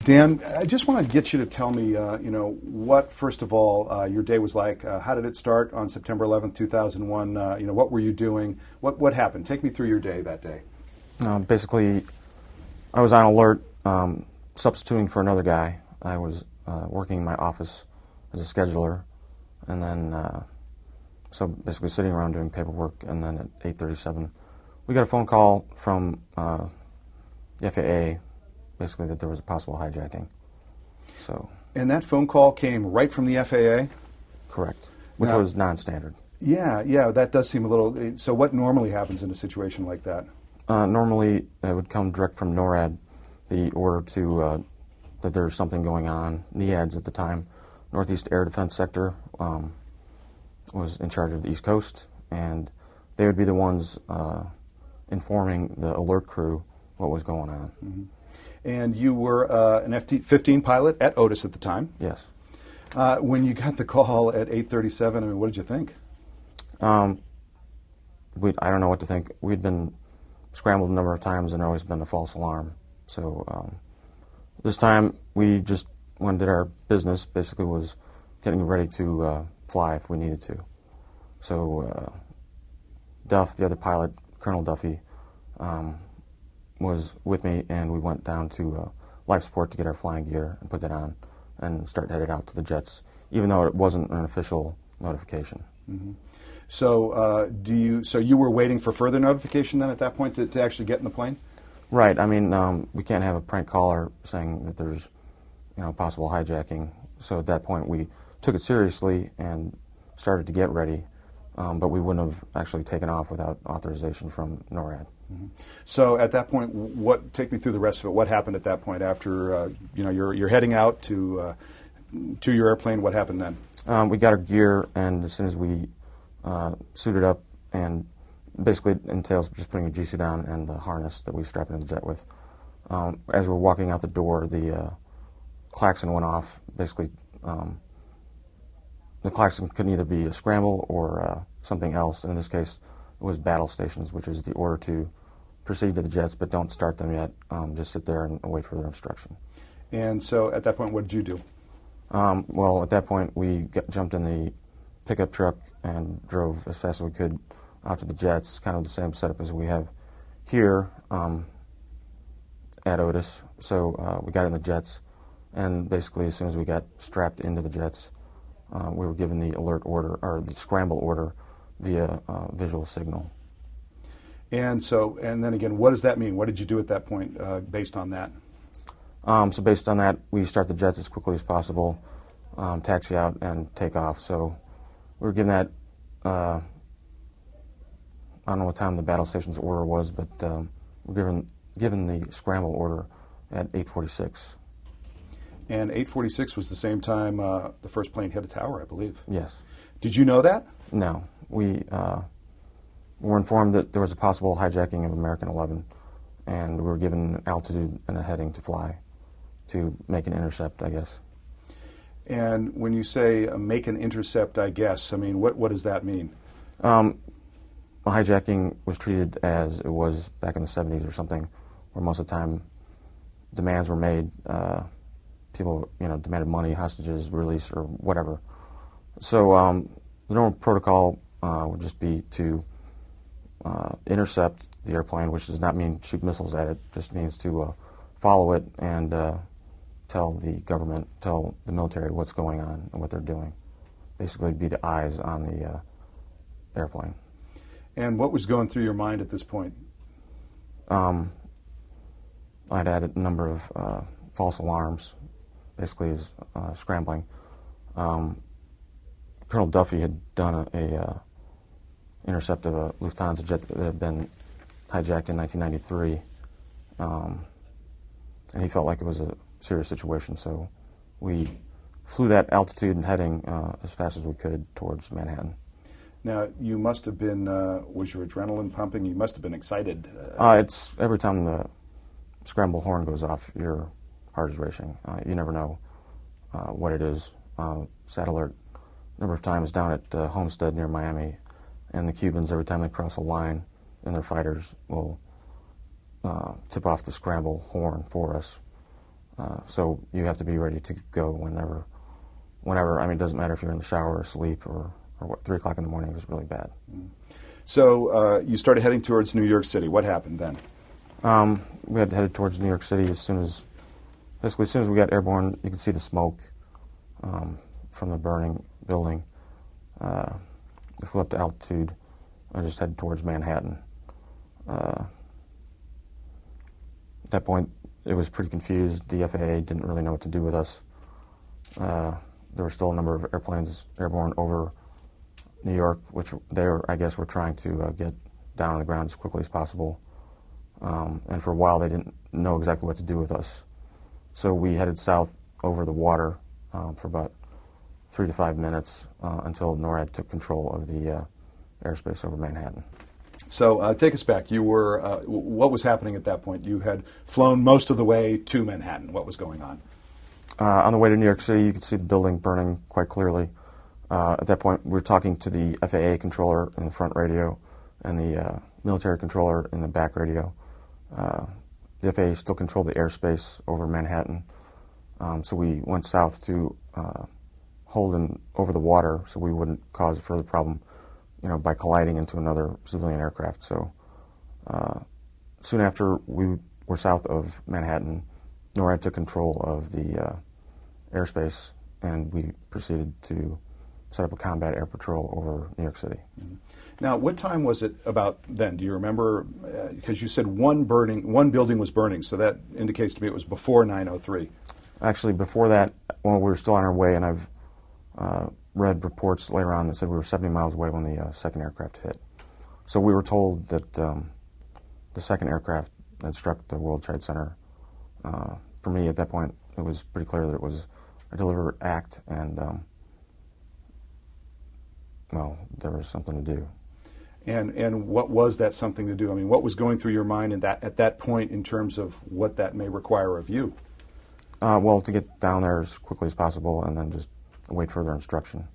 Dan, I just want to get you to tell me, what, first of all, your day was like. How did it start on September 11th, 2001? What were you doing? What happened? Take me through your day that day. Basically, I was on alert, substituting for another guy. I was working in my office as a scheduler, and then, so basically sitting around doing paperwork, and then at 8:37, we got a phone call from the FAA, basically that there was a possible hijacking. So. And that phone call came right from the FAA? Correct, which now, was non-standard. Yeah, that does seem a little. So what normally happens in a situation like that? Normally, it would come direct from NORAD, the order to that there's something going on. NEADS at the time, Northeast Air Defense Sector, was in charge of the East Coast, and they would be the ones informing the alert crew what was going on. Mm-hmm. And you were an F-15 pilot at Otis at the time. Yes. When you got the call at 8:37, I mean, what did you think? I don't know what to think. We'd been scrambled a number of times, and there always been a false alarm. So this time we just went and did our business. Basically, was getting ready to fly if we needed to. So Duff, the other pilot, Colonel Duffy, was with me, and we went down to life support to get our flying gear and put that on and start headed out to the jets, even though it wasn't an official notification. Mm-hmm. So so you were waiting for further notification then at that point to actually get in the plane? Right. I mean, we can't have a prank caller saying that there's, possible hijacking. So at that point, we took it seriously and started to get ready, but we wouldn't have actually taken off without authorization from NORAD. Mm-hmm. So at that point, take me through the rest of it. What happened at that point after you're heading out to your airplane? What happened then? We got our gear, and as soon as we suited up, and basically it entails just putting a G suit on and the harness that we strap into the jet with. As we're walking out the door, the klaxon went off. Basically, the klaxon could either be a scramble or something else. And in this case, it was battle stations, which is the order to proceed to the jets, but don't start them yet. Just sit there and wait for their instruction. And so at that point, what did you do? Well, at that point, we jumped in the pickup truck and drove as fast as we could out to the jets, kind of the same setup as we have here at Otis. So we got in the jets, and basically as soon as we got strapped into the jets, we were given the alert order, or the scramble order, via visual signal. And then again, what does that mean? What did you do at that point based on that? So based on that, we start the jets as quickly as possible, taxi out, and take off. So we were given that, I don't know what time the battle station's order was, but we were given the scramble order at 8:46. And 8:46 was the same time the first plane hit a tower, I believe. Yes. Did you know that? No. We were informed that there was a possible hijacking of American 11, and we were given an altitude and a heading to fly to make an intercept, I guess. And when you say make an intercept, I guess, I mean, what does that mean? Hijacking was treated as it was back in the 70s or something, where most of the time demands were made. People, demanded money, hostages, release, or whatever. So the normal protocol would just be to intercept the airplane, which does not mean shoot missiles at it, just means to follow it and tell the government, tell the military what's going on and what they're doing. Basically be the eyes on the airplane. And what was going through your mind at this point? I'd added a number of false alarms, basically as scrambling. Colonel Duffy had done a intercept of a Lufthansa jet that had been hijacked in 1993, and he felt like it was a serious situation, so we flew that altitude and heading as fast as we could towards Manhattan. Now, you must have been, was your adrenaline pumping? You must have been excited. It's every time the scramble horn goes off, your heart is racing. You never know what it is. Sat alert a number of times down at Homestead near Miami, and the Cubans, every time they cross a line and their fighters will tip off the scramble horn for us. So you have to be ready to go whenever. I mean, it doesn't matter if you're in the shower or asleep or what. 3 o'clock in the morning was really bad. So you started heading towards New York City. What happened then? We had headed towards New York City as soon as we got airborne. You could see the smoke from the burning building. We flew up to altitude. I just headed towards Manhattan. At that point, it was pretty confused. The FAA didn't really know what to do with us. There were still a number of airplanes airborne over New York, which they, I guess, were trying to get down on the ground as quickly as possible. And for a while, they didn't know exactly what to do with us. So we headed south over the water for about 3 to 5 minutes until NORAD took control of the airspace over Manhattan. So take us back. You were, what was happening at that point? You had flown most of the way to Manhattan. What was going on? On the way to New York City, you could see the building burning quite clearly. At that point, we were talking to the FAA controller in the front radio and the military controller in the back radio. The FAA still controlled the airspace over Manhattan, so we went south to hold over the water so we wouldn't cause a further problem, by colliding into another civilian aircraft. So soon after we were south of Manhattan, NORAD took control of the airspace, and we proceeded to set up a combat air patrol over New York City. Mm-hmm. Now, what time was it about then? Do you remember? Because you said one building was burning, so that indicates to me it was before 9:03. Actually, before that, when we were still on our way, and I've read reports later on that said we were 70 miles away when the second aircraft hit. So we were told that the second aircraft had struck the World Trade Center. For me, at that point, it was pretty clear that it was a deliberate act, and well, there was something to do. And what was that something to do? I mean, what was going through your mind at that point in terms of what that may require of you? Well, to get down there as quickly as possible and then just await further instruction.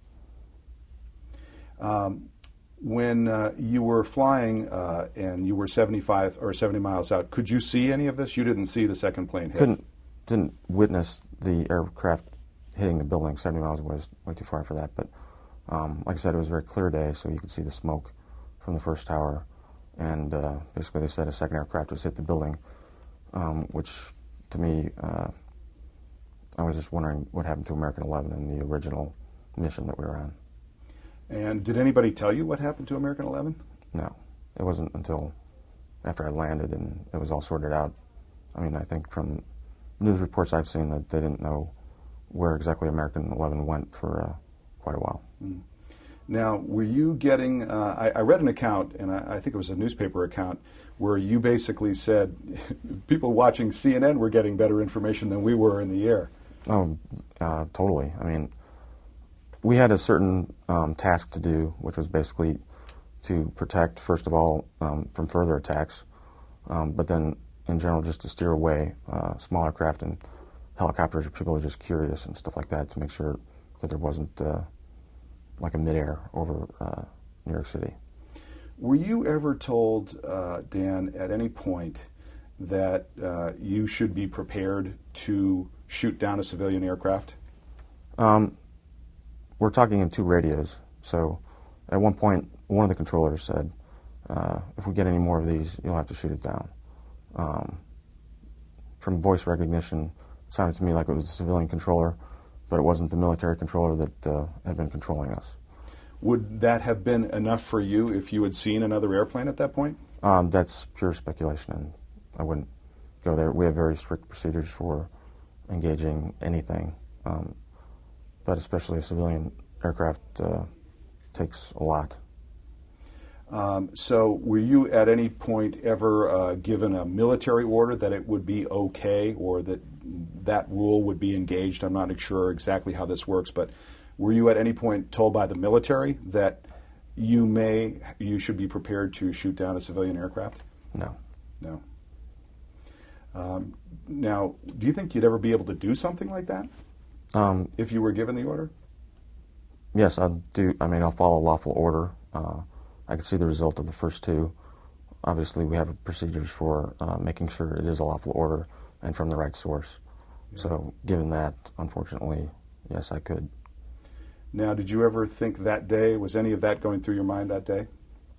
When you were flying and you were 75 or 70 miles out, could you see any of this? You didn't see the second plane hit? Didn't witness the aircraft hitting the building. 70 miles away is way too far for that. But like I said, it was a very clear day, so you could see the smoke from the first tower. And basically they said a second aircraft was hit the building, which to me, I was just wondering what happened to American 11 in the original mission that we were on. And did anybody tell you what happened to American 11? No. It wasn't until after I landed and it was all sorted out. I mean, I think from news reports I've seen that they didn't know where exactly American 11 went for quite a while. Mm. Now, were you getting, I read an account, and I think it was a newspaper account, where you basically said people watching CNN were getting better information than we were in the air. Oh, totally. I mean, we had a certain task to do, which was basically to protect, first of all, from further attacks, but then in general just to steer away small aircraft and helicopters or people who are just curious and stuff like that to make sure that there wasn't like a midair over New York City. Were you ever told, Dan, at any point that you should be prepared to shoot down a civilian aircraft? We're talking in 2 radios, so at one point one of the controllers said, if we get any more of these, you'll have to shoot it down. From voice recognition, it sounded to me like it was the civilian controller, but it wasn't the military controller that had been controlling us. Would that have been enough for you if you had seen another airplane at that point? That's pure speculation, and I wouldn't go there. We have very strict procedures for engaging anything, but especially a civilian aircraft takes a lot. So were you at any point ever given a military order that it would be okay or that rule would be engaged? I'm not sure exactly how this works, but were you at any point told by the military that you should be prepared to shoot down a civilian aircraft? No. No. Now, do you think you'd ever be able to do something like that if you were given the order? Yes, I'll do. I mean, I'll follow a lawful order. I could see the result of the first 2. Obviously, we have procedures for making sure it is a lawful order and from the right source. So given that, unfortunately, yes, I could. Now, did you ever think that day, was any of that going through your mind that day?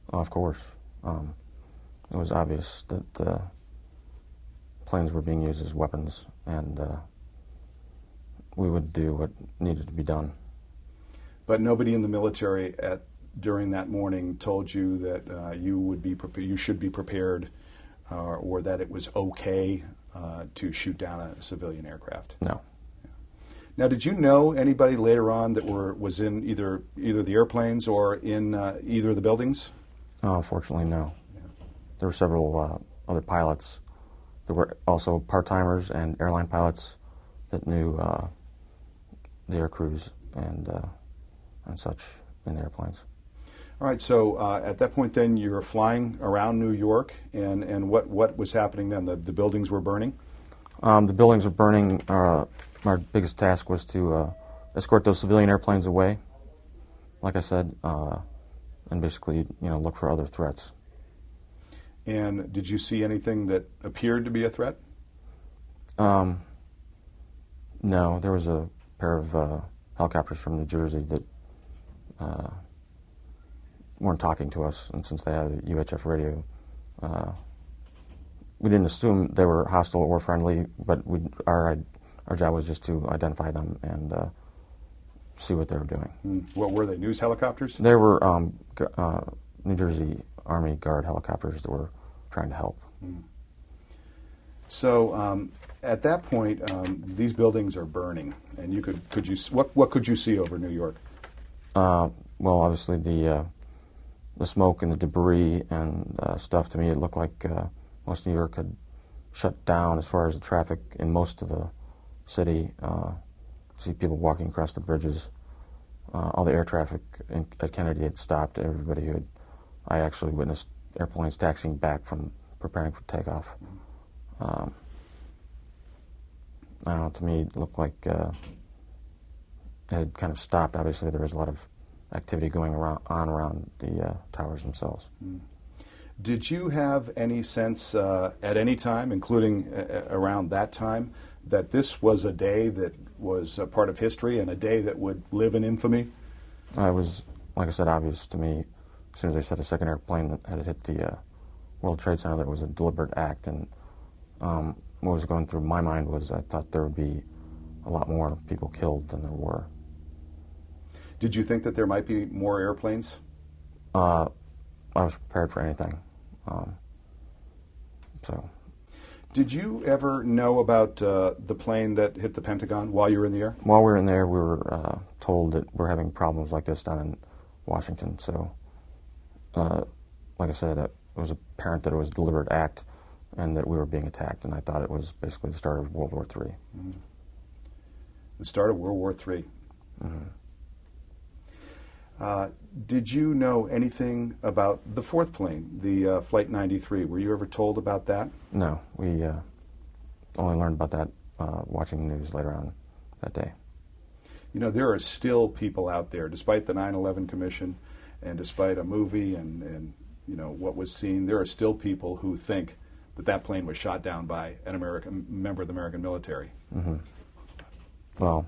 Of course. It was obvious that planes were being used as weapons, and we would do what needed to be done. But nobody in the military during that morning told you that you should be prepared, or that it was okay to shoot down a civilian aircraft? No. Now, did you know anybody later on that was in either the airplanes or in either of the buildings? Unfortunately, no. Yeah. There were several other pilots. There were also part-timers and airline pilots that knew the air crews and such in the airplanes. All right, so at that point then you were flying around New York, and what was happening then? The buildings were burning? The buildings were burning. Our biggest task was to escort those civilian airplanes away, like I said, and basically, look for other threats. And did you see anything that appeared to be a threat? No, there was a pair of helicopters from New Jersey that weren't talking to us, and since they had a UHF radio, we didn't assume they were hostile or friendly, but our job was just to identify them and see what they were doing. What were they, news helicopters? They were New Jersey Army Guard helicopters that were trying to help. So at that point, these buildings are burning, and what could you see over New York? Well, obviously the smoke and the debris and stuff. To me, it looked like most New York had shut down as far as the traffic in most of the city. See people walking across the bridges. All the air traffic at Kennedy had stopped. I actually witnessed airplanes taxiing back from preparing for takeoff. I don't know, to me it looked like it had kind of stopped. Obviously there was a lot of activity going on around the towers themselves. Did you have any sense at any time, including around that time, that this was a day that was a part of history and a day that would live in infamy? It was, like I said, obvious to me as soon as they said a second airplane that had hit the World Trade Center that it was a deliberate act. And what was going through my mind was I thought there would be a lot more people killed than there were. Did you think that there might be more airplanes? I was prepared for anything. Did you ever know about the plane that hit the Pentagon while you were in the air? While we were in there, we were told that we're having problems like this down in Washington. So, like I said, it was apparent that it was a deliberate act and that we were being attacked, and I thought it was basically the start of World War III. Mm-hmm. The start of World War III. Mm-hmm. Did you know anything about the fourth plane, the Flight 93? Were you ever told about that? No, we only learned about that watching the news later on that day. You know, there are still people out there, despite the 9/11 Commission and despite a movie and you know what was seen, there are still people who think that plane was shot down by an American member of the American military. Mm-hmm. Well,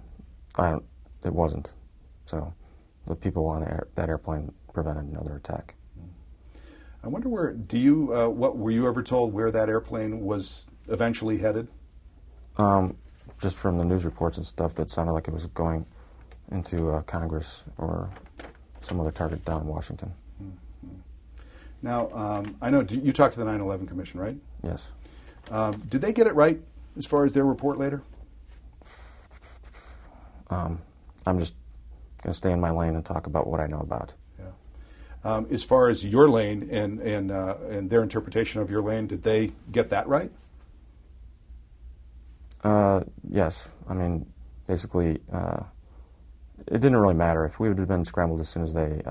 it wasn't. So the people on that airplane prevented another attack. I wonder what were you ever told where that airplane was eventually headed? Just from the news reports and stuff, that sounded like it was going into Congress or some other target down in Washington. Mm-hmm. Now, I know you talked to the 9/11 Commission, right? Yes. Did they get it right as far as their report later? I'm just going to stay in my lane and talk about what I know about. Yeah. As far as your lane and their interpretation of your lane, did they get that right? Yes. I mean, basically, it didn't really matter. If we would have been scrambled as soon as they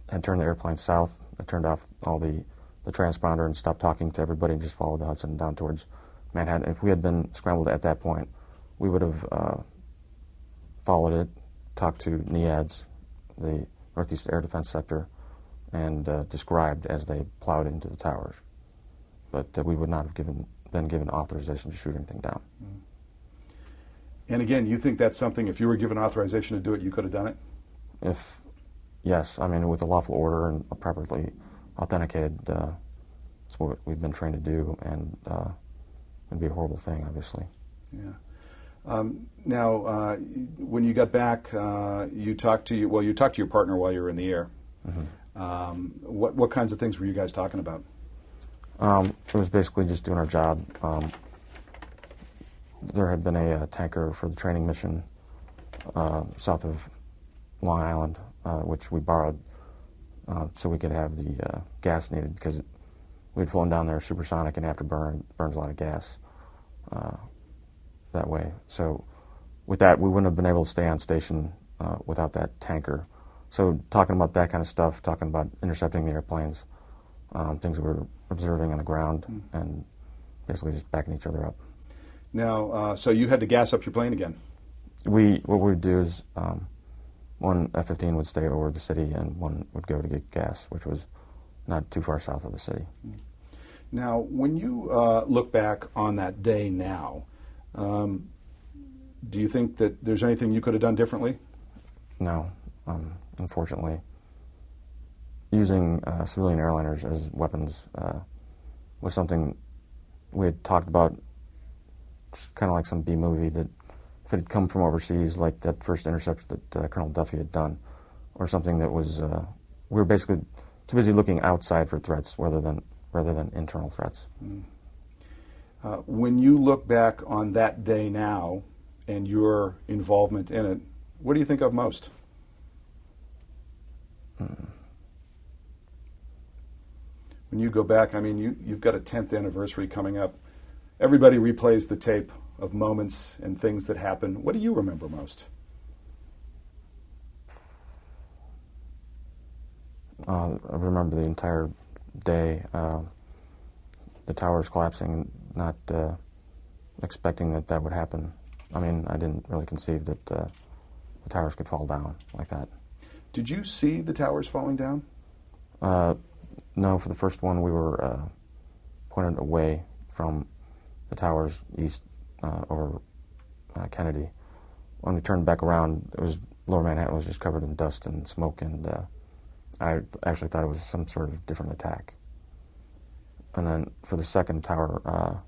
had turned the airplane south, I turned off all the transponder and stopped talking to everybody and just followed the Hudson down towards Manhattan. If we had been scrambled at that point, we would have followed it, talked to NEADS, the Northeast Air Defense Sector, and described as they plowed into the towers. But we would not have been given authorization to shoot anything down. And again, you think that's something, if you were given authorization to do it, you could have done it? Yes, I mean, with a lawful order and properly authenticated, it's what we've been trained to do, and it'd be a horrible thing, obviously. Yeah. Now, when you got back, you talked to your partner while you were in the air. Mm-hmm. What kinds of things were you guys talking about? It was basically just doing our job. There had been a tanker for the training mission south of Long Island, which we borrowed so we could have the gas needed, because we'd flown down there supersonic, and afterburn burns a lot of gas that way. So with that, we wouldn't have been able to stay on station without that tanker. So talking about that kind of stuff, talking about intercepting the airplanes, things we were observing on the ground, and basically just backing each other up. Now, so you had to gas up your plane again? What we would do is one F-15 would stay over the city, and one would go to get gas, which was not too far south of the city. Now, when you look back on that day now, do you think that there's anything you could have done differently? No, unfortunately. Using civilian airliners as weapons was something we had talked about, just kind of like some B-movie, that if it had come from overseas, like that first intercept that Colonel Duffy had done, or something that was, we were basically too busy looking outside for threats rather than internal threats. When you look back on that day now and your involvement in it, what do you think of most? When you go back, I mean, you've got a 10th anniversary coming up. Everybody replays the tape of moments and things that happen. What do you remember most? I remember the entire day, the towers collapsing, not expecting that would happen. I mean, I didn't really conceive that the towers could fall down like that. Did you see the towers falling down? No, for the first one we were pointed away from the towers east over Kennedy. When we turned back around, Lower Manhattan was just covered in dust and smoke, and I actually thought it was some sort of different attack. And then for the second tower,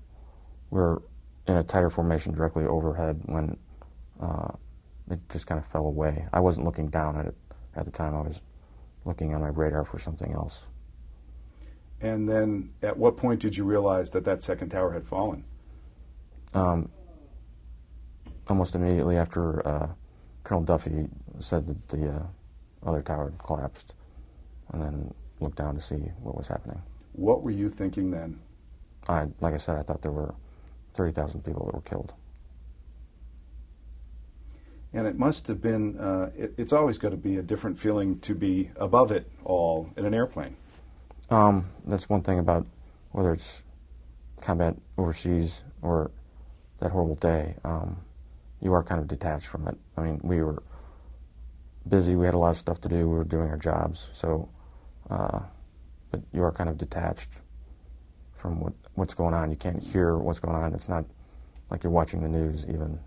we were in a tighter formation directly overhead when it just kind of fell away. I wasn't looking down at it at the time. I was looking on my radar for something else. And then at what point did you realize that second tower had fallen? Almost immediately after Colonel Duffy said that the other tower had collapsed, and then looked down to see what was happening. What were you thinking then? Like I said, I thought there were 30,000 people that were killed. And it must have been, it's always got to be a different feeling to be above it all in an airplane. That's one thing about whether it's combat overseas or that horrible day, you are kind of detached from it. I mean, we were busy, we had a lot of stuff to do, we were doing our jobs, so, but you are kind of detached from what's going on. You can't hear what's going on. It's not like you're watching the news even,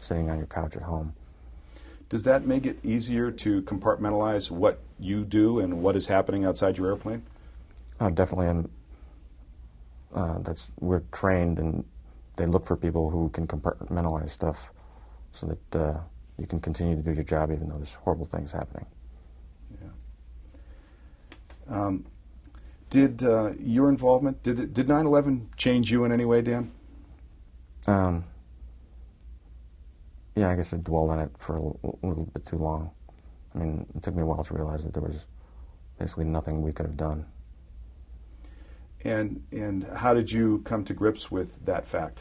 sitting on your couch at home. Does that make it easier to compartmentalize what you do and what is happening outside your airplane? Definitely, and we're trained, and they look for people who can compartmentalize stuff so that you can continue to do your job even though there's horrible things happening. Yeah. Did your involvement, did 9/11 change you in any way, Dan? Yeah, I guess I dwelled on it for a little bit too long. I mean, it took me a while to realize that there was basically nothing we could have done. And how did you come to grips with that fact?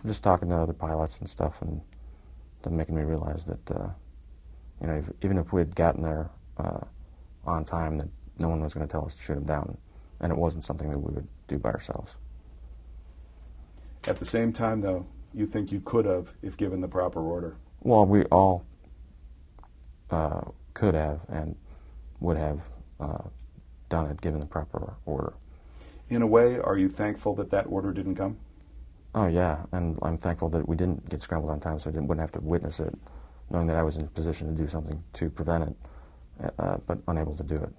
Just talking to other pilots and stuff, and them making me realize that, even if we had gotten there on time, that no one was going to tell us to shoot them down, and it wasn't something that we would do by ourselves. At the same time, though, you think you could have if given the proper order? Well, we all could have and would have done it given the proper order. In a way, are you thankful that order didn't come? Oh yeah, and I'm thankful that we didn't get scrambled on time, so I wouldn't have to witness it, knowing that I was in a position to do something to prevent it, but unable to do it.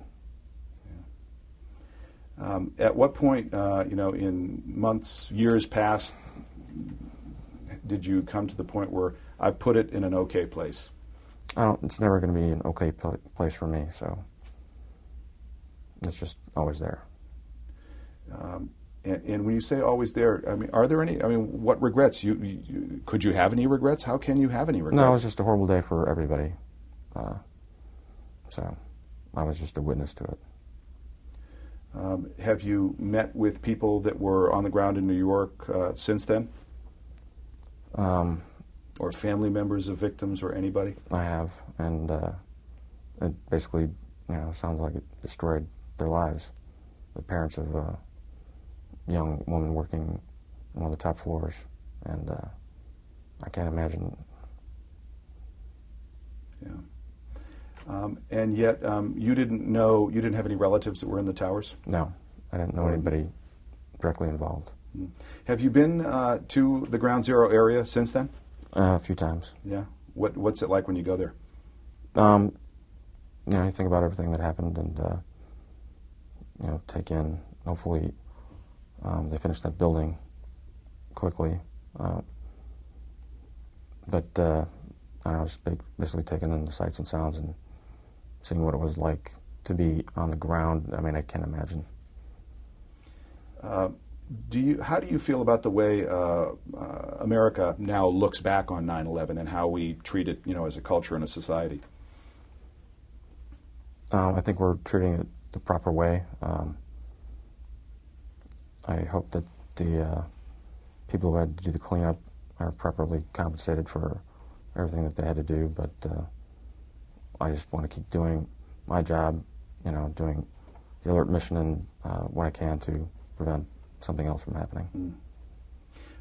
At what point, in months, years past, did you come to the point where I put it in an okay place? It's never going to be an okay place for me, so it's just always there. And when you say always there, I mean, are there any? I mean, what regrets? Could you have any regrets? How can you have any regrets? No, it was just a horrible day for everybody. So I was just a witness to it. Have you met with people that were on the ground in New York since then? Or family members of victims or anybody? I have, and it basically, sounds like it destroyed their lives. The parents of a young woman working on one of the top floors, and I can't imagine. Yeah. And yet, you didn't have any relatives that were in the towers? No, I didn't know anybody directly involved. Have you been to the Ground Zero area since then? A few times. Yeah. What's it like when you go there? You think about everything that happened and, take in, hopefully, they finish that building quickly. But I was basically taking in the sights and sounds and seeing what it was like to be on the ground. I mean, I can't imagine. How do you feel about the way America now looks back on 9/11 and how we treat it, as a culture and a society? I think we're treating it the proper way. I hope that the people who had to do the cleanup are properly compensated for everything that they had to do, but I just want to keep doing my job, doing the alert mission and what I can to prevent something else from happening.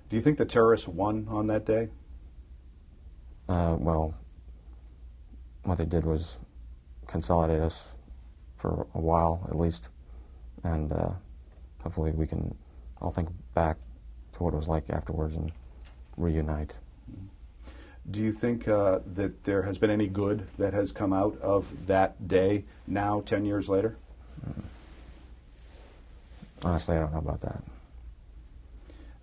Do you think the terrorists won on that day? Well, what they did was consolidate us for a while, at least, and hopefully we can all think back to what it was like afterwards and reunite. Do you think that there has been any good that has come out of that day now, 10 years later? Honestly, I don't know about that.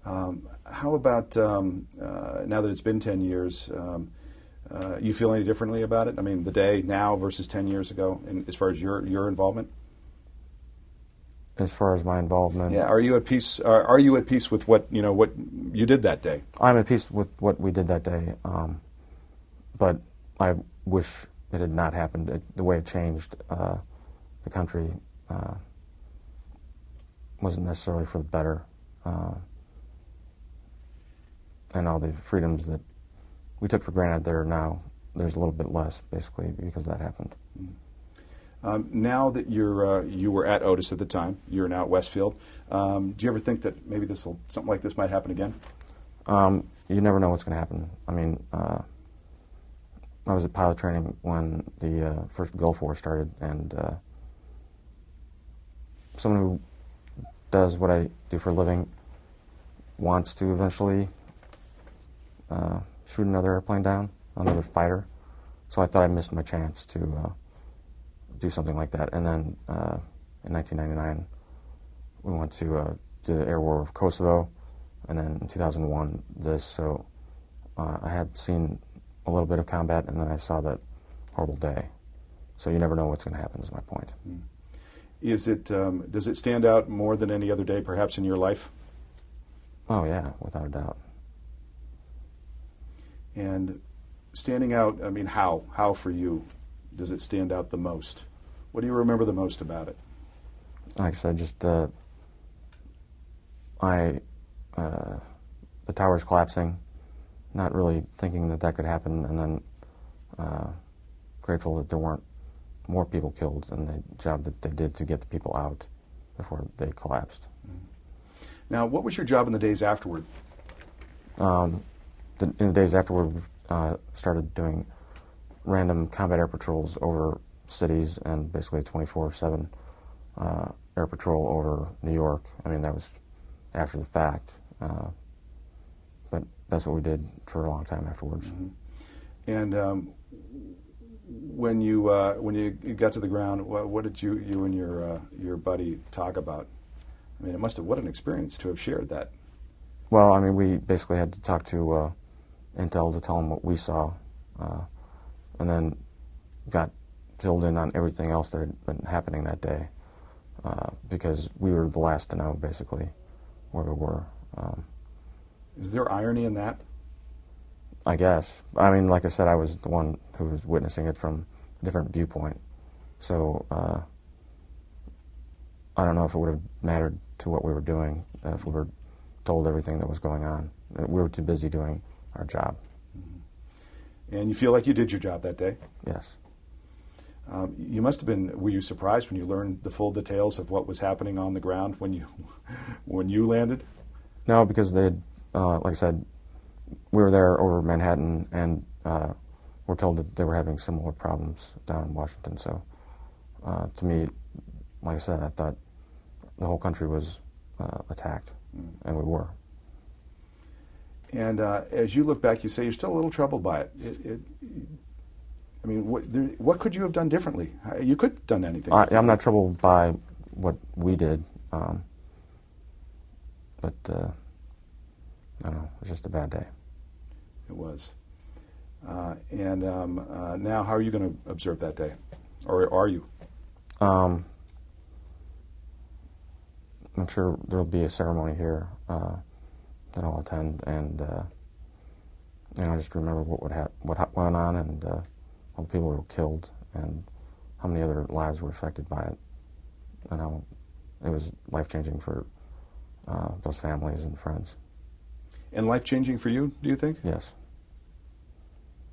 How about now that it's been 10 years, you feel any differently about it? I mean, the day now versus 10 years ago, as far as your involvement? As far as my involvement, yeah. Are you at peace? Are you at peace with what you did that day? I'm at peace with what we did that day, but I wish it had not happened. The way it changed the country wasn't necessarily for the better, and all the freedoms that we took for granted there now, there's a little bit less, basically, because that happened. Now that you were at Otis at the time, you're now at Westfield. Do you ever think that maybe something like this might happen again? You never know what's going to happen. I mean, I was at pilot training when the first Gulf War started, and someone who does what I do for a living wants to eventually shoot another airplane down, another fighter. So I thought I missed my chance to do something like that. And then in 1999, we went to the air war of Kosovo, and then in 2001, this. So I had seen a little bit of combat, and then I saw that horrible day. So you never know what's going to happen, is my point. Does it stand out more than any other day, perhaps, in your life? Oh, yeah, without a doubt. And standing out, I mean, how for you does it stand out the most? What do you remember the most about it? Like I said, just the towers collapsing, not really thinking that could happen, and then grateful that there weren't more people killed in the job that they did to get the people out before they collapsed. Now, what was your job in the days afterward? In the days afterward, we started doing random combat air patrols over cities and basically a 24/7 air patrol over New York. I mean, that was after the fact. that's what we did for a long time afterwards. Mm-hmm. And when you got to the ground, what did you and your buddy talk about? I mean, what an experience to have shared that. Well, I mean, we basically had to talk to Intel to tell them what we saw, and then got filled in on everything else that had been happening that day, because we were the last to know, basically, where we were. Is there irony in that? I guess. I mean, like I said, I was the one who was witnessing it from a different viewpoint, so I don't know if it would have mattered to what we were doing if we were told everything that was going on. We were too busy doing our job. Mm-hmm. And you feel like you did your job that day? Yes. You must have been. Were you surprised when you learned the full details of what was happening on the ground when you landed? No, because they had, like I said, we were there over Manhattan, and we're told that they were having similar problems down in Washington. So, to me, like I said, I thought the whole country was attacked, and we were. And as you look back, you say you're still a little troubled by it. I mean, what could you have done differently? You could have done anything. I'm not troubled by what we did, but I don't know. It was just a bad day. It was. And now, how are you going to observe that day, or are you? I'm sure there'll be a ceremony here that I'll attend, and I just remember what went on, and all the people who were killed, and how many other lives were affected by it, and how it was life-changing for those families and friends. And life-changing for you, do you think? Yes.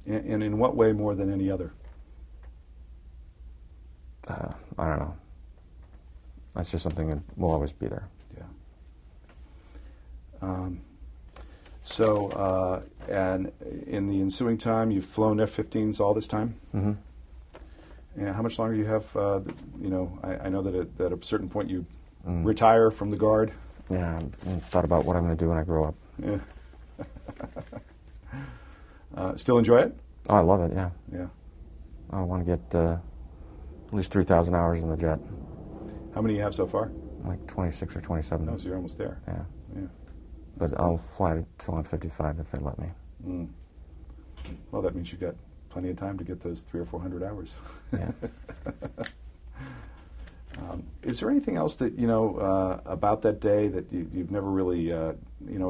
And in what way more than any other? I don't know. That's just something that will always be there. Yeah. And in the ensuing time, you've flown F-15s all this time? Mm-hmm. And how much longer do you have? I know that at a certain point you retire from the Guard. Yeah, I thought about what I'm going to do when I grow up. Yeah. Still enjoy it? Oh, I love it, yeah. Yeah. I want to get at least 3,000 hours in the jet. How many do you have so far? Like 26 or 27. Oh, so you're almost there. Yeah. Yeah. But I'll fly till I'm 55 if they let me. Mm. Well, that means you've got plenty of time to get those 300 or 400 hours. Yeah. Is there anything else that, about that day that you've never really, a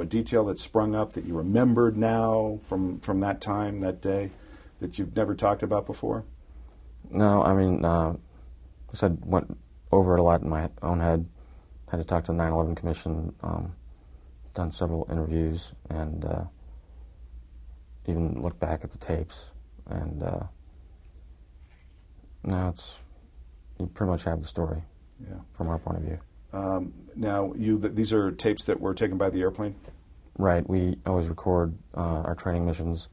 detail that sprung up that you remembered now from that time, that day, that you've never talked about before? No, I mean, I said, went over it a lot in my own head. Had to talk to the 9/11 Commission, done several interviews, and even looked back at the tapes. And now you pretty much have the story. Yeah. From our point of view. Now, these are tapes that were taken by the airplane? Right. We always record our training missions,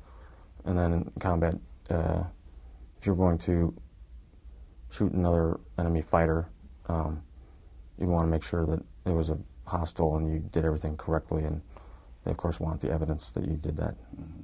and then in combat, if you're going to shoot another enemy fighter, you want to make sure that it was a hostile and you did everything correctly, and they, of course, want the evidence that you did that. Mm-hmm.